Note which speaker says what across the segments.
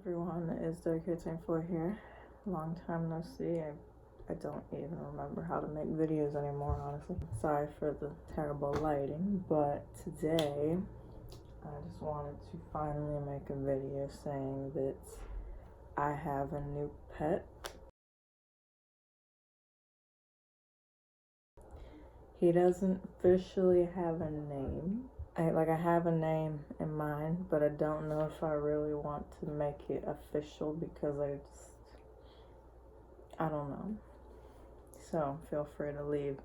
Speaker 1: everyone, it's Dedicated4 here. Long time no see. I don't even remember how to make videos anymore, honestly. Sorry for the terrible lighting, but today I just wanted to finally make a video saying that I have a new pet. He doesn't officially have a name. I have a name in mind, but I don't know if I really want to make it official because I don't know. So feel free to leave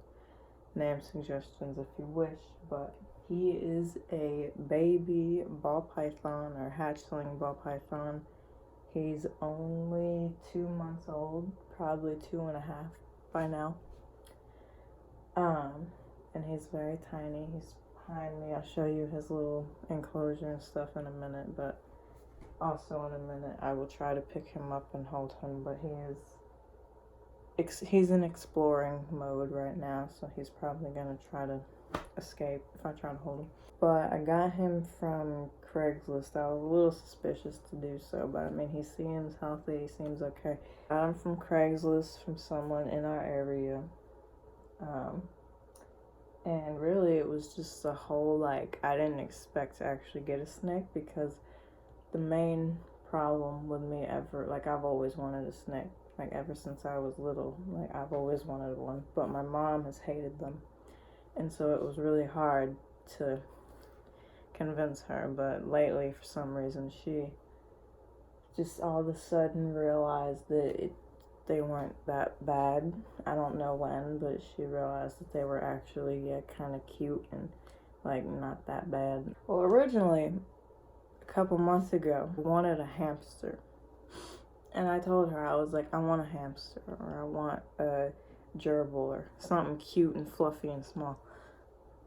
Speaker 1: name suggestions if you wish, but he is a baby ball python or hatchling ball python. He's only 2 months old, probably 2.5 by now. And he's very tiny. He's behind me. I'll show you his little enclosure and stuff in a minute, but also in a minute I will try to pick him up and hold him, but he's in exploring mode right now, so he's probably gonna try to escape if I try to hold him. But I got him from Craigslist. I was a little suspicious to do so, but I mean, he seems healthy, he seems okay. Got him from Craigslist from someone in our area. And really it was just a whole, I didn't expect to actually get a snake, because the main problem with me I've always wanted a snake. Ever since I was little, I've always wanted one, but my mom has hated them. And so it was really hard to convince her, but lately, for some reason, she just all of a sudden realized that they weren't that bad. I don't know when, but she realized that they were actually, kind of cute and, not that bad. Well, originally, a couple months ago, I wanted a hamster. And I told her, I was like, I want a hamster, or I want a gerbil, or something cute and fluffy and small.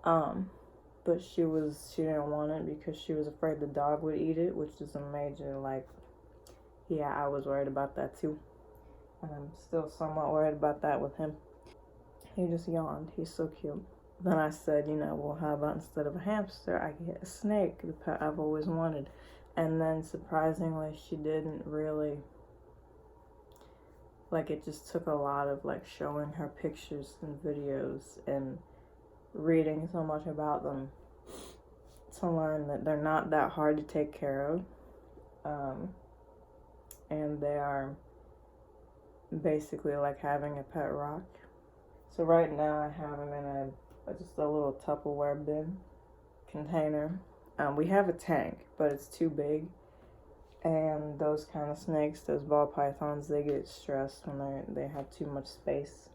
Speaker 1: But she didn't want it because she was afraid the dog would eat it, which is a major, I was worried about that too. And I'm still somewhat worried about that with him. He just yawned. He's so cute. Then I said, well, how about instead of a hamster, I get a snake, the pet I've always wanted. And then surprisingly, she didn't really, it just took a lot of showing her pictures and videos and reading so much about them to learn that they're not that hard to take care of. And they are basically like having a pet rock. So right now I have him in just a little Tupperware bin container. We have a tank, but it's too big. And those kind of snakes, those ball pythons, they get stressed when they have too much space.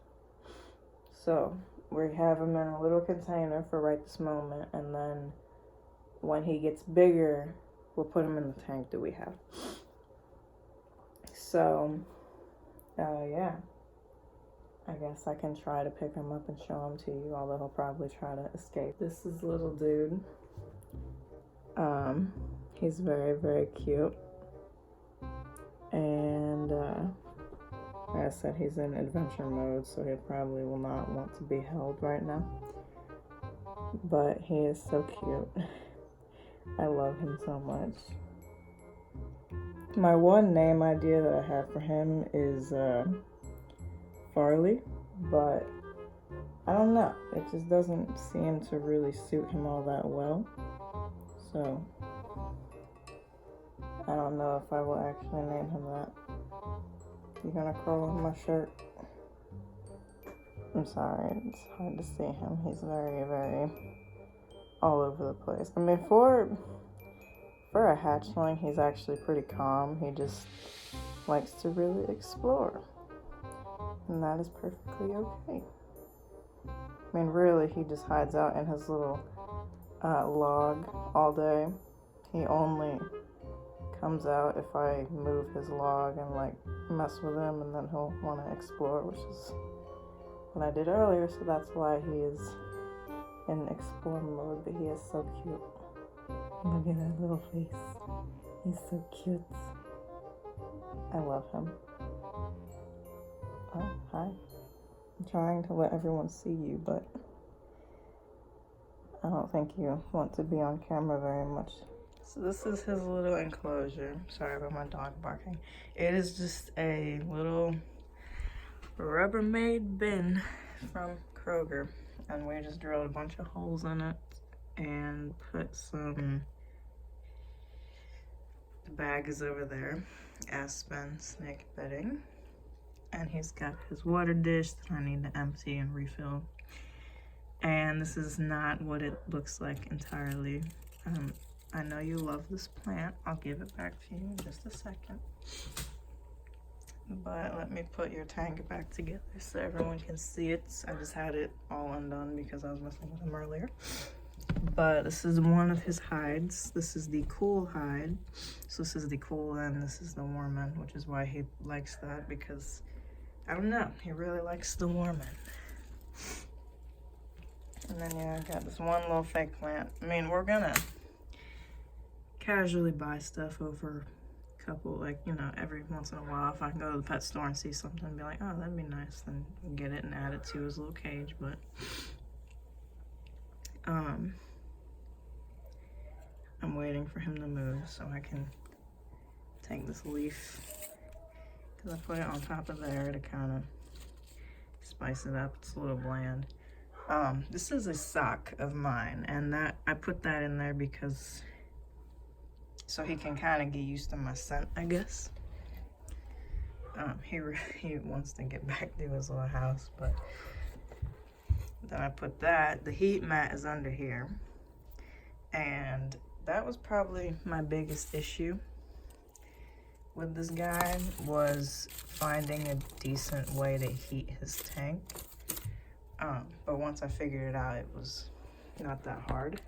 Speaker 1: So we have him in a little container for right this moment, and then when he gets bigger, we'll put him in the tank that we have. So, yeah. I guess I can try to pick him up and show him to you, although he'll probably try to escape. This is little dude. He's very, very cute. And, like I said, he's in adventure mode, so he probably will not want to be held right now. But he is so cute. I love him so much. My one name idea that I have for him is Farley, but I don't know. It just doesn't seem to really suit him all that well. So I don't know if I will actually name him that. You gonna crawl on my shirt? I'm sorry, it's hard to see him. He's very, very all over the place. I mean, for a hatchling, he's actually pretty calm. He just likes to really explore. And that is perfectly okay. I mean, really, he just hides out in his little log all day. He only comes out if I move his log and mess with him, and then he'll want to explore, which is what I did earlier, so that's why he is in explore mode. But he is so cute. Look at that little face. He's so cute. I love him. Oh, hi. I'm trying to let everyone see you, but I don't think you want to be on camera very much. So this is his little enclosure. Sorry about my dog barking. It is just a little Rubbermaid bin from Kroger. And we just drilled a bunch of holes in it and put some, the bag is over there, Aspen snake bedding. And he's got his water dish that I need to empty and refill. And this is not what it looks like entirely. I know you love this plant. I'll give it back to you in just a second. But let me put your tank back together so everyone can see it. I just had it all undone because I was messing with him earlier. But this is one of his hides. This is the cool hide. So this is the cool end, this is the warm end, which is why he likes that, because, I don't know, he really likes the warm end. And then, yeah, I got this one little fake plant. I mean, we're gonna casually buy stuff over couple, like, you know, every once in a while. If I can go to the pet store and see something and be like, oh, that'd be nice, then get it and add it to his little cage. But I'm waiting for him to move so I can take this leaf, because I put it on top of there to kind of spice it up. It's a little bland. This is a sock of mine, and that I put that in there because so he can kind of get used to my scent, I guess. He wants to get back to his little house, but then I put that. The heat mat is under here, and that was probably my biggest issue with this guy, was finding a decent way to heat his tank. But once I figured it out, it was not that hard.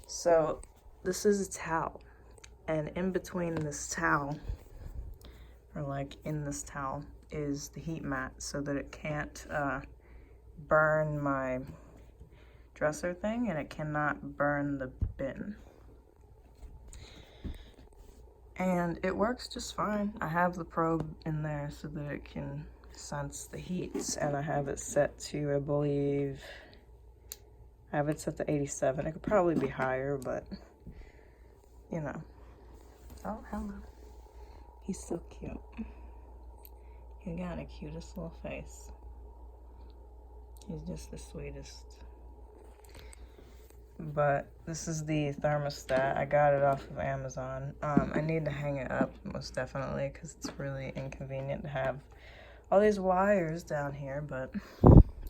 Speaker 1: So this is a towel, and in between this towel, or like in this towel, is the heat mat so that it can't burn my dresser thing, and it cannot burn the bin. And it works just fine. I have the probe in there so that it can sense the heat, and I have it set to, I believe, I have it set to 87. It could probably be higher, but you know. Oh, hello. He's so cute. He got the cutest little face. He's just the sweetest. But this is the thermostat. I got it off of Amazon. I need to hang it up, most definitely, because it's really inconvenient to have all these wires down here, but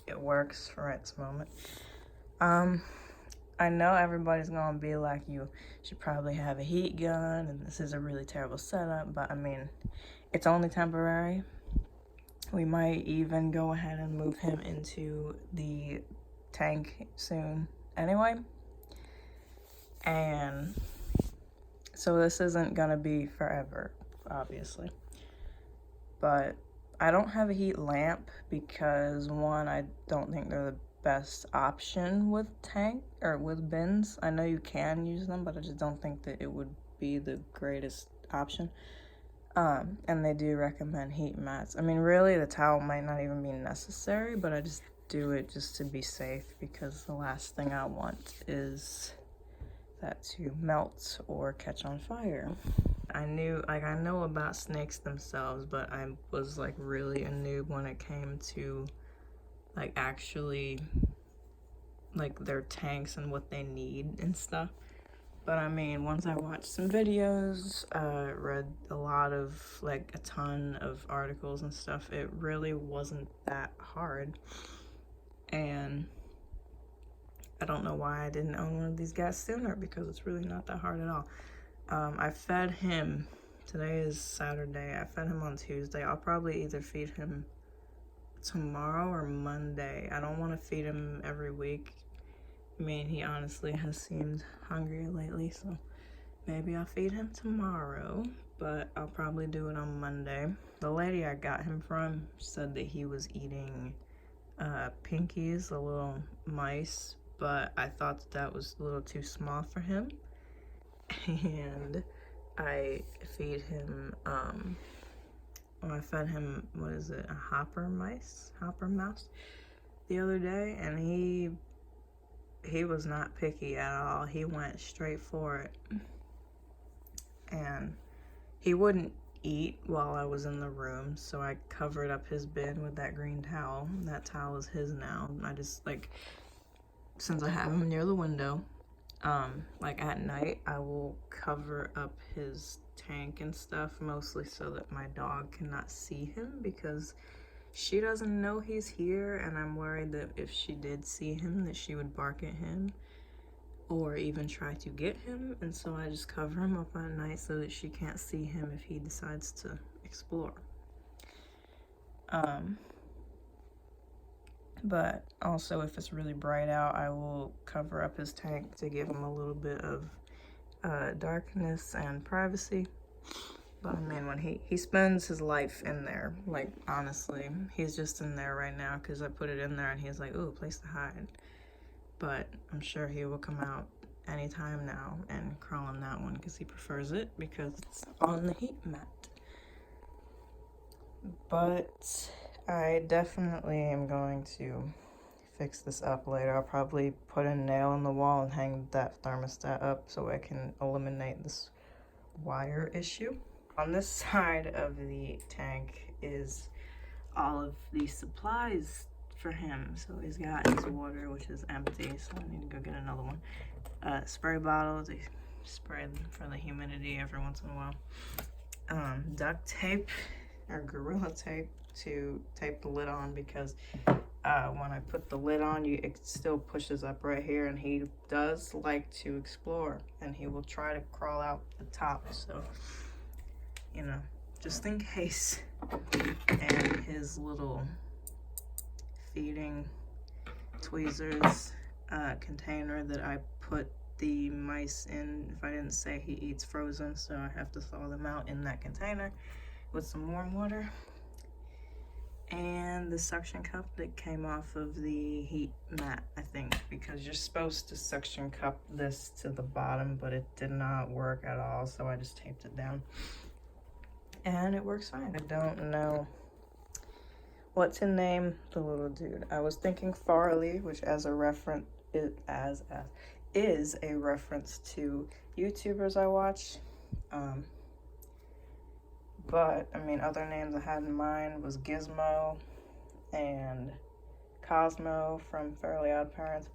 Speaker 1: it works for its moment. I know everybody's gonna be like, you should probably have a heat gun, and this is a really terrible setup, but I mean, it's only temporary. We might even go ahead and move him into the tank soon anyway. And so this isn't gonna be forever, obviously. But I don't have a heat lamp because, one, I don't think they're the best option with with bins. I know you can use them, but I just don't think that it would be the greatest option. And they do recommend heat mats. I mean, really, the towel might not even be necessary, but I just do it just to be safe, because the last thing I want is that to melt or catch on fire. I know about snakes themselves, but I was like really a noob when it came to like actually like their tanks and what they need and stuff. But I mean, once I watched some videos, read a lot of, like, a ton of articles and stuff, it really wasn't that hard. And I don't know why I didn't own one of these guys sooner, because it's really not that hard at all. I fed him, today is Saturday, I fed him on Tuesday. I'll probably either feed him tomorrow or Monday. I don't want to feed him every week. I mean, he honestly has seemed hungry lately, so maybe I'll feed him tomorrow, but I'll probably do it on Monday. The lady I got him from said that he was eating pinkies, the little mice, but I thought that was a little too small for him. And I feed him, I fed him, what is it, a hopper mouse the other day, and he he was not picky at all. He went straight for it. And he wouldn't eat while I was in the room, so I covered up his bin with that green towel. That towel is his now. I just, like, since I have him near the window, like at night, I will cover up his tank and stuff, mostly so that my dog cannot see him, because she doesn't know he's here, and I'm worried that if she did see him, that she would bark at him or even try to get him. And so I just cover him up at night so that she can't see him if he decides to explore. But also, if it's really bright out, I will cover up his tank to give him a little bit of darkness and privacy. But I mean, when he spends his life in there, like, honestly, he's just in there right now because I put it in there and he's like, ooh, place to hide. But I'm sure he will come out anytime now and crawl on that one because he prefers it, because it's on the heat mat. But I definitely am going to fix this up later. I'll probably put a nail in the wall and hang that thermostat up so I can eliminate this wire issue. On this side of the tank is all of the supplies for him. So he's got his water, which is empty, so I need to go get another one. Spray bottles, they spray them for the humidity every once in a while. Duct tape or Gorilla Tape to tape the lid on, because when I put the lid on, it still pushes up right here, and he does like to explore, and he will try to crawl out the top, so, you know, just in case. And his little feeding tweezers container that I put the mice in. If I didn't say, he eats frozen, so I have to thaw them out in that container with some warm water. And the suction cup that came off of the heat mat, I think, because you're supposed to suction cup this to the bottom, but it did not work at all, so I just taped it down. And it works fine. I don't know what to name the little dude. I was thinking Farley, which as a reference is a reference to YouTubers I watch. But I mean, other names I had in mind was Gizmo and Cosmo from Fairly Odd Parents,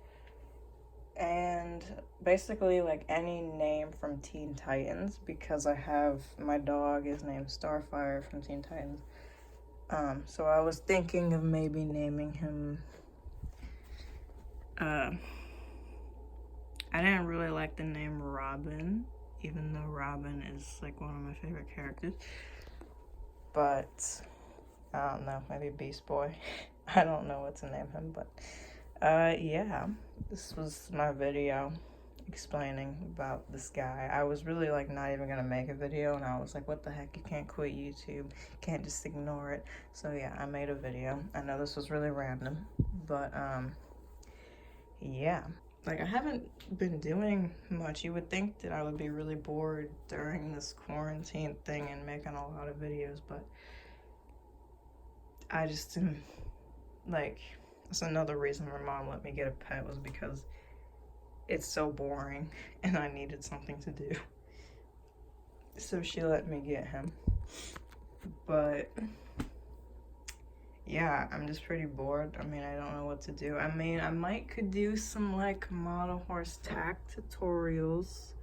Speaker 1: and basically like any name from Teen Titans, because I have my dog is named Starfire from Teen Titans. So I was thinking of maybe naming him, I didn't really like the name Robin, even though Robin is like one of my favorite characters. But I don't know, maybe Beast Boy. I don't know what to name him, but yeah, this was my video explaining about this guy. I was really like not even gonna make a video, and I was like, what the heck, you can't quit YouTube, you can't just ignore it. So yeah, I made a video. I know this was really random, but yeah, like I haven't been doing much. You would think that I would be really bored during this quarantine thing and making a lot of videos, but I just didn't, like, that's another reason my mom let me get a pet, was because it's so boring and I needed something to do. So she let me get him. But yeah, I'm just pretty bored. I mean, I don't know what to do. I mean, I could do some like model horse tack tutorials,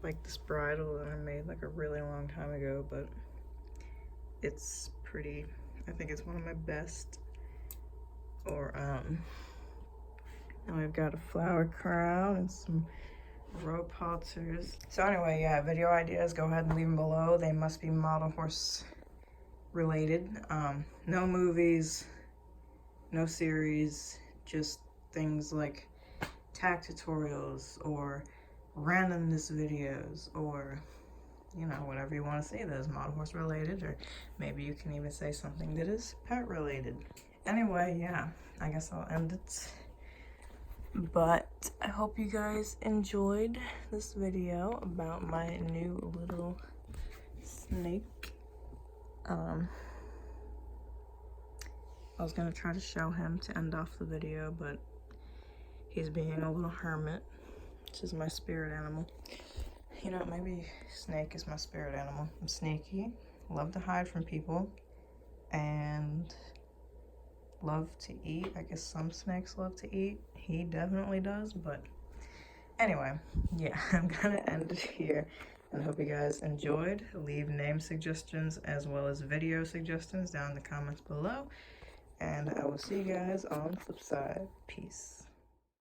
Speaker 1: like this bridle that I made like a really long time ago, but it's pretty, I think it's one of my best. Or now I've got a flower crown and some rope halters. So anyway, yeah, video ideas, go ahead and leave them below. They must be model horse related. No movies, no series, just things like tack tutorials or randomness videos, or, you know, whatever you want to say that is model horse related, or maybe you can even say something that is pet related. Anyway, yeah, I guess I'll end it. But I hope you guys enjoyed this video about my new little snake. I was gonna try to show him to end off the video, but He's being a little hermit, which is my spirit animal. You know, maybe snake is my spirit animal. I'm sneaky, love to hide from people, and love to eat. I guess some snakes love to eat. He definitely does, but anyway, yeah, I'm gonna end it here. And I hope you guys enjoyed. Leave name suggestions as well as video suggestions down in the comments below. And I will see you guys on the flip side. Peace.